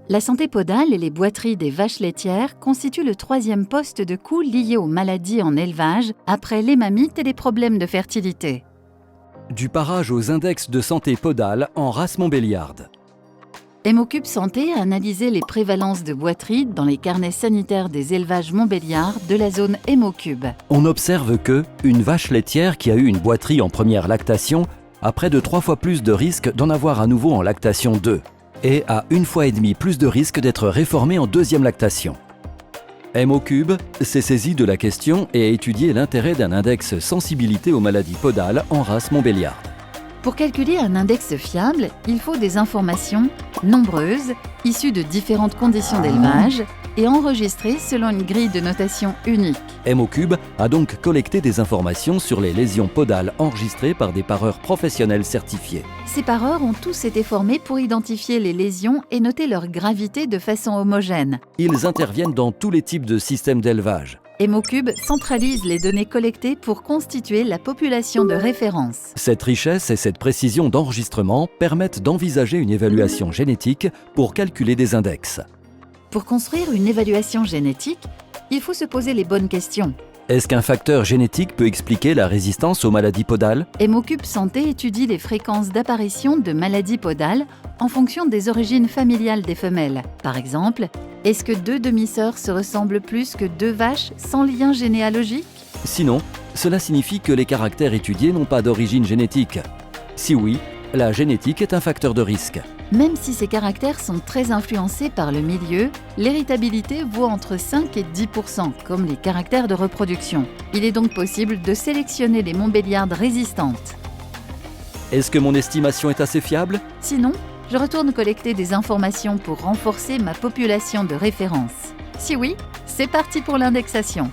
La santé podale et les boiteries des vaches laitières constituent le troisième poste de coût lié aux maladies en élevage après les mammites et les problèmes de fertilité. Du parage aux index de santé podale en race montbéliarde. Hémocube Santé a analysé les prévalences de boiteries dans les carnets sanitaires des élevages montbéliards de la zone Hémocube. On observe que une vache laitière qui a eu une boiterie en première lactation a près de 3 fois plus de risque d'en avoir à nouveau en lactation 2 et a 1,5 fois plus de risque d'être réformée en deuxième lactation. Hémocube s'est saisi de la question et a étudié l'intérêt d'un index sensibilité aux maladies podales en race montbéliarde. Pour calculer un index fiable, il faut des informations nombreuses, issues de différentes conditions d'élevage et enregistrées selon une grille de notation unique. Hémocube a donc collecté des informations sur les lésions podales enregistrées par des pareurs professionnels certifiés. Ces pareurs ont tous été formés pour identifier les lésions et noter leur gravité de façon homogène. Ils interviennent dans tous les types de systèmes d'élevage. Hémocube centralise les données collectées pour constituer la population de référence. Cette richesse et cette précision d'enregistrement permettent d'envisager une évaluation génétique pour calculer des index. Pour construire une évaluation génétique, il faut se poser les bonnes questions. Est-ce qu'un facteur génétique peut expliquer la résistance aux maladies podales? Hémocube Santé étudie les fréquences d'apparition de maladies podales en fonction des origines familiales des femelles. Par exemple, est-ce que 2 demi-sœurs se ressemblent plus que 2 vaches sans lien généalogique? Sinon, cela signifie que les caractères étudiés n'ont pas d'origine génétique. Si oui, la génétique est un facteur de risque. Même si ces caractères sont très influencés par le milieu, l'héritabilité vaut entre 5 et 10%, comme les caractères de reproduction. Il est donc possible de sélectionner les montbéliardes résistantes. Est-ce que mon estimation est assez fiable? Sinon, je retourne collecter des informations pour renforcer ma population de référence. Si oui, c'est parti pour l'indexation.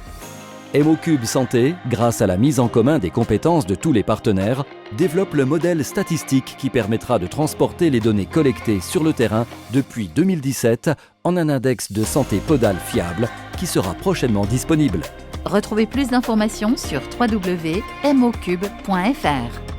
Hémocube Santé, grâce à la mise en commun des compétences de tous les partenaires, développe le modèle statistique qui permettra de transporter les données collectées sur le terrain depuis 2017 en un index de santé podale fiable qui sera prochainement disponible. Retrouvez plus d'informations sur www.hemocube.fr.